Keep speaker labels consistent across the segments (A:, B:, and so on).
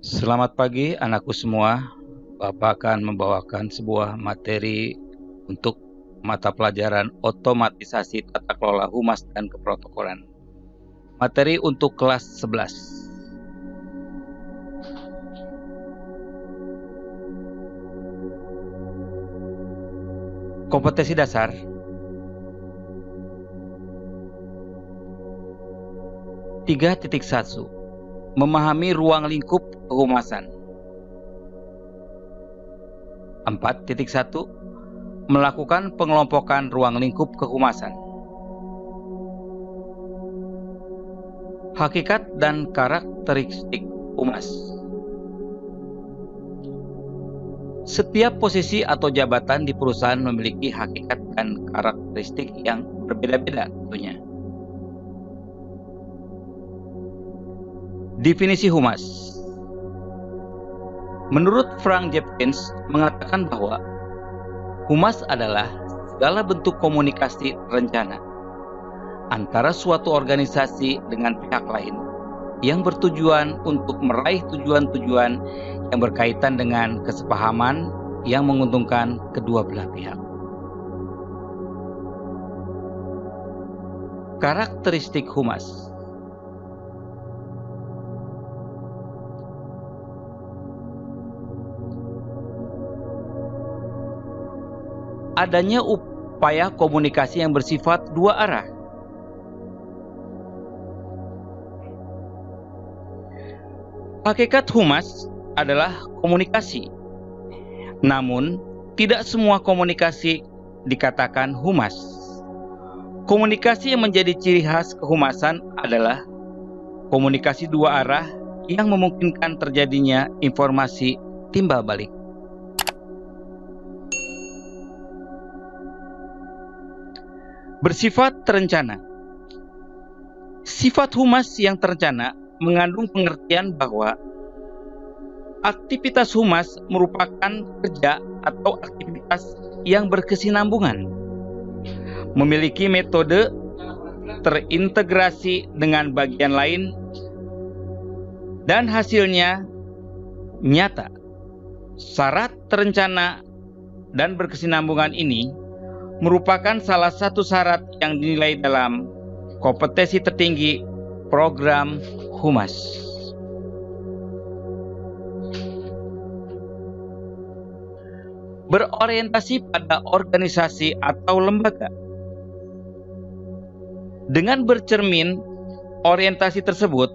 A: Selamat pagi anakku semua. Bapak akan membawakan sebuah materi untuk mata pelajaran otomatisasi tata kelola humas dan keprotokolan. Materi untuk kelas 11. Kompetensi dasar. (3.1) Memahami ruang lingkup kehumasan. 4.1 Melakukan pengelompokan ruang lingkup kehumasan. Hakikat dan karakteristik humas. Setiap posisi atau jabatan di perusahaan memiliki hakikat dan karakteristik yang berbeda-beda tentunya. Definisi humas. Menurut Frank Jeffkins mengatakan bahwa humas adalah segala bentuk komunikasi rencana antara suatu organisasi dengan pihak lain yang bertujuan untuk meraih tujuan-tujuan yang berkaitan dengan kesepahaman yang menguntungkan kedua belah pihak. Karakteristik humas. Adanya upaya komunikasi yang bersifat dua arah. Hakikat humas adalah komunikasi. Namun, tidak semua komunikasi dikatakan humas. Komunikasi yang menjadi ciri khas kehumasan adalah komunikasi dua arah yang memungkinkan terjadinya informasi timbal balik. Bersifat terencana. Sifat humas yang terencana mengandung pengertian bahwa aktivitas humas merupakan kerja atau aktivitas yang berkesinambungan, memiliki metode terintegrasi dengan bagian lain, dan hasilnya nyata. Syarat terencana dan berkesinambungan ini merupakan salah satu syarat yang dinilai dalam kompetensi tertinggi program humas. Berorientasi pada organisasi atau lembaga. Dengan bercermin orientasi tersebut,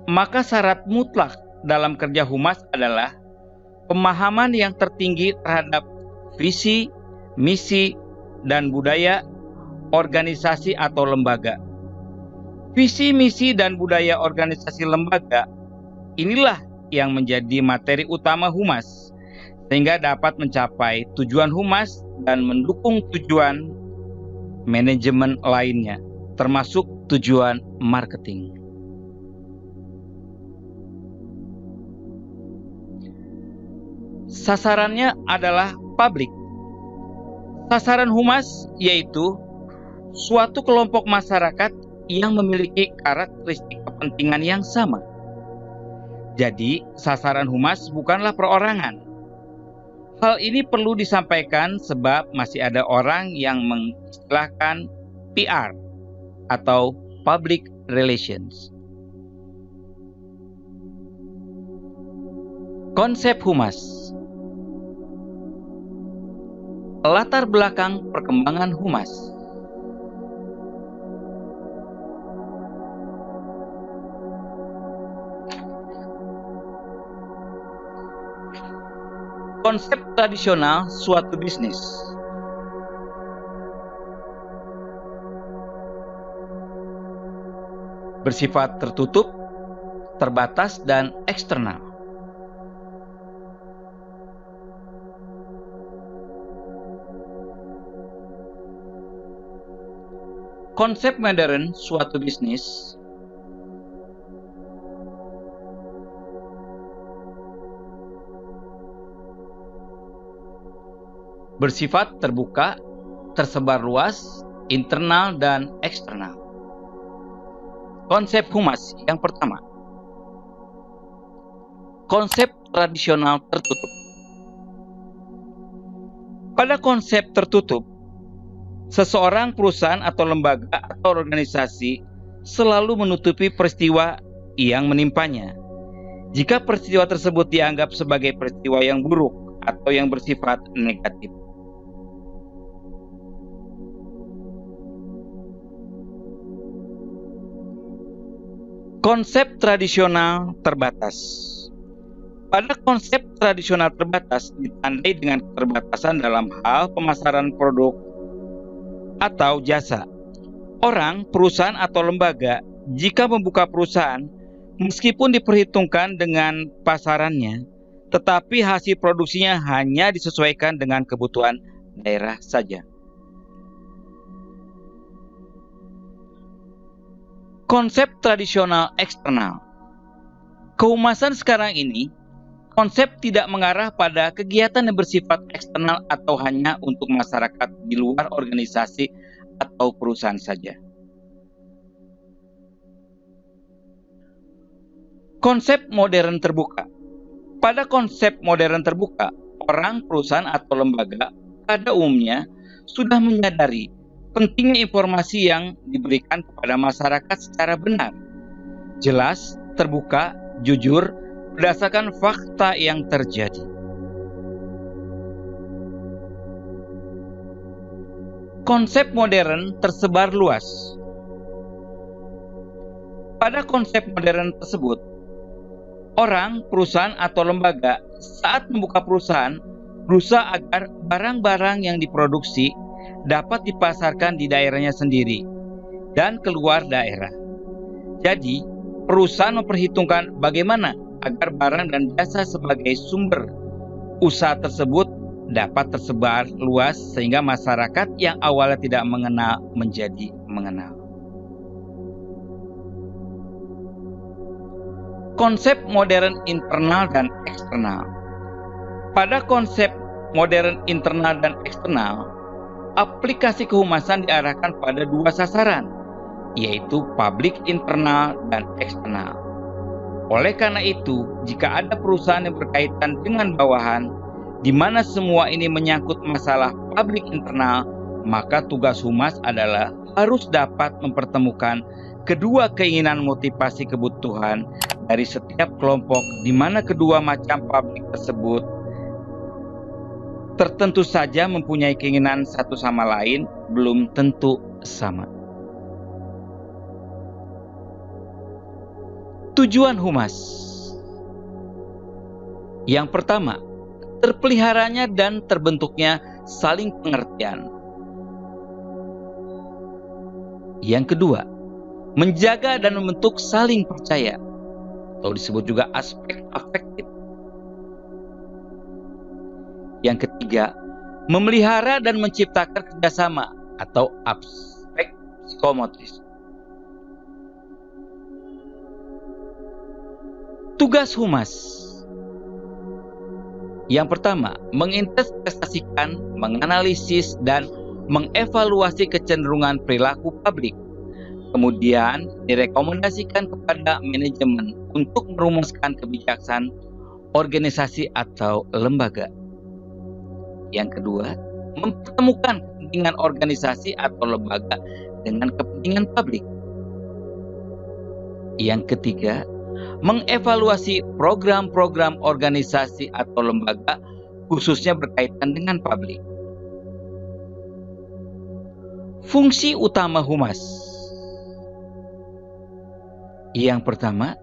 A: maka syarat mutlak dalam kerja humas adalah pemahaman yang tertinggi terhadap visi, misi, dan budaya organisasi atau lembaga. Visi, misi, dan budaya organisasi lembaga inilah yang menjadi materi utama humas, sehingga dapat mencapai tujuan humas dan mendukung tujuan manajemen lainnya, termasuk tujuan marketing. Sasarannya adalah publik. Sasaran humas yaitu suatu kelompok masyarakat yang memiliki karakteristik kepentingan yang sama. Jadi, sasaran humas bukanlah perorangan. Hal ini perlu disampaikan sebab masih ada orang yang mengistilahkan PR atau Public Relations. Konsep humas. Latar belakang perkembangan humas. Konsep tradisional suatu bisnis. Bersifat tertutup, terbatas, dan eksternal. Konsep modern suatu bisnis. Bersifat terbuka, tersebar luas, internal dan eksternal. Konsep humas yang pertama. konsep tradisional tertutup. Pada konsep tertutup, seseorang, perusahaan, atau lembaga atau organisasi selalu menutupi peristiwa yang menimpanya. Jika peristiwa tersebut dianggap sebagai peristiwa yang buruk atau yang bersifat negatif. Konsep tradisional terbatas. Pada konsep tradisional terbatas ditandai dengan keterbatasan dalam hal pemasaran produk atau jasa. Orang, perusahaan, atau lembaga jika membuka perusahaan, meskipun diperhitungkan dengan pasarannya, tetapi hasil produksinya hanya disesuaikan dengan kebutuhan daerah saja. Konsep tradisional eksternal. Kehumasan sekarang ini, konsep tidak mengarah pada kegiatan yang bersifat eksternal atau hanya untuk masyarakat di luar organisasi atau perusahaan saja. Konsep modern terbuka. Pada konsep modern terbuka, orang, perusahaan, atau lembaga pada umumnya sudah menyadari pentingnya informasi yang diberikan kepada masyarakat secara benar, jelas, terbuka, jujur, berdasarkan fakta yang terjadi. Konsep modern tersebar luas. Pada konsep modern tersebut, orang, perusahaan, atau lembaga saat membuka perusahaan berusaha agar barang-barang yang diproduksi dapat dipasarkan di daerahnya sendiri dan keluar daerah. Jadi, perusahaan memperhitungkan bagaimana agar barang dan jasa sebagai sumber usaha tersebut dapat tersebar luas sehingga masyarakat yang awalnya tidak mengenal menjadi mengenal. Konsep modern internal dan eksternal. Pada konsep modern internal dan eksternal, aplikasi kehumasan diarahkan pada dua sasaran, yaitu publik internal dan eksternal. Oleh karena itu, jika ada perusahaan yang berkaitan dengan bawahan, di mana semua ini menyangkut masalah publik internal, maka tugas humas adalah harus dapat mempertemukan kedua keinginan motivasi kebutuhan dari setiap kelompok, di mana kedua macam publik tersebut tertentu saja mempunyai keinginan satu sama lain, belum tentu sama. Tujuan humas. Yang pertama, terpeliharanya dan terbentuknya saling pengertian. Yang kedua, menjaga dan membentuk saling percaya, atau disebut juga aspek afektif. Yang ketiga, memelihara dan menciptakan kerjasama atau aspek psikomotoris. Tugas humas. Yang pertama, menginvestasikan, menganalisis, dan mengevaluasi kecenderungan perilaku publik. Kemudian direkomendasikan kepada manajemen untuk merumuskan kebijakan organisasi atau lembaga. Yang kedua, mempertemukan kepentingan organisasi atau lembaga dengan kepentingan publik. Yang ketiga, mengevaluasi program-program organisasi atau lembaga khususnya berkaitan dengan publik. Fungsi utama humas. Yang pertama,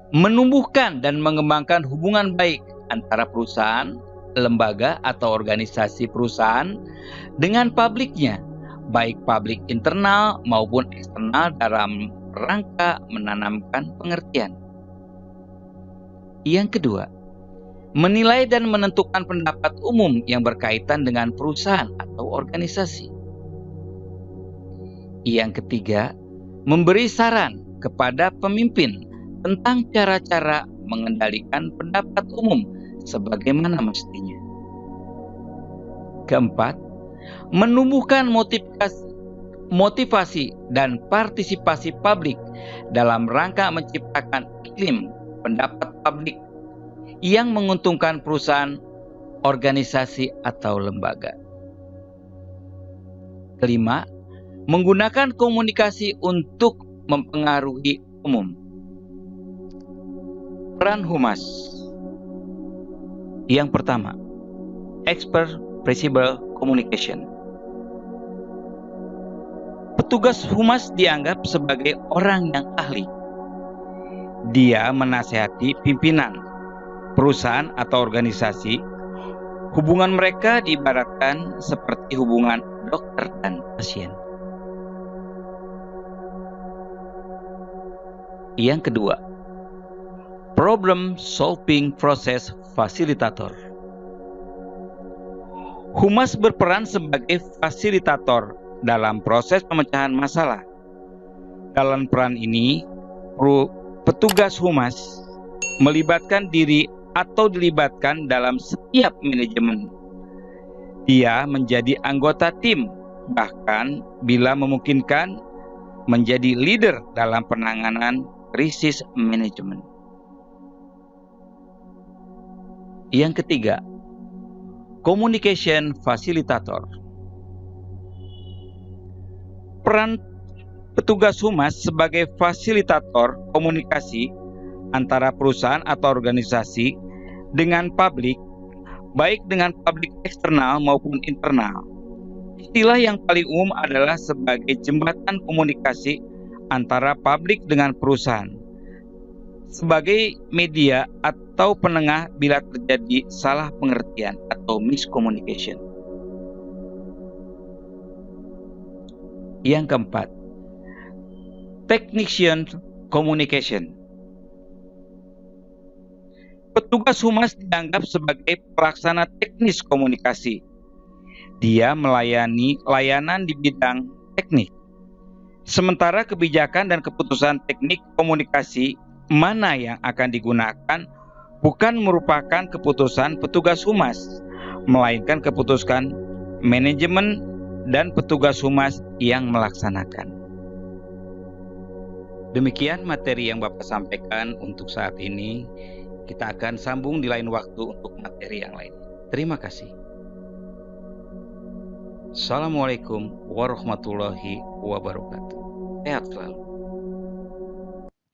A: menumbuhkan dan mengembangkan hubungan baik antara perusahaan, lembaga atau organisasi perusahaan dengan publiknya, baik publik internal maupun eksternal dalam rangka menanamkan pengertian. Yang kedua, menilai dan menentukan pendapat umum yang berkaitan dengan perusahaan atau organisasi. Yang ketiga, memberi saran kepada pemimpin tentang cara-cara mengendalikan pendapat umum sebagaimana mestinya. Keempat, menumbuhkan motivasi dan partisipasi publik dalam rangka menciptakan iklim pendapat publik yang menguntungkan perusahaan, organisasi, atau lembaga. Kelima, menggunakan komunikasi untuk mempengaruhi umum. Peran humas. Yang pertama, expressible communication. Petugas humas dianggap sebagai orang yang ahli. Dia menasihati pimpinan, perusahaan atau organisasi. Hubungan mereka diibaratkan seperti hubungan dokter dan pasien. Yang kedua, problem solving process facilitator. Humas berperan sebagai fasilitator dalam proses pemecahan masalah. Dalam peran ini, petugas humas melibatkan diri atau dilibatkan dalam setiap manajemen. Dia menjadi anggota tim, bahkan bila memungkinkan menjadi leader dalam penanganan krisis manajemen. Yang ketiga, communication facilitator. Peran petugas humas sebagai fasilitator komunikasi antara perusahaan atau organisasi dengan publik, baik dengan publik eksternal maupun internal. Istilah yang paling umum adalah sebagai jembatan komunikasi antara publik dengan perusahaan, sebagai media atau penengah bila terjadi salah pengertian atau miscommunication. Yang keempat, technician communication. Petugas humas dianggap sebagai pelaksana teknis komunikasi. Dia melayani layanan di bidang teknik. Sementara kebijakan dan keputusan teknik komunikasi mana yang akan digunakan bukan merupakan keputusan petugas humas, melainkan keputusan manajemen dan petugas humas yang melaksanakan. Demikian materi yang Bapak sampaikan untuk saat ini. Kita akan sambung di lain waktu untuk materi yang lain. Terima kasih. Assalamualaikum warahmatullahi wabarakatuh. Sehat selalu.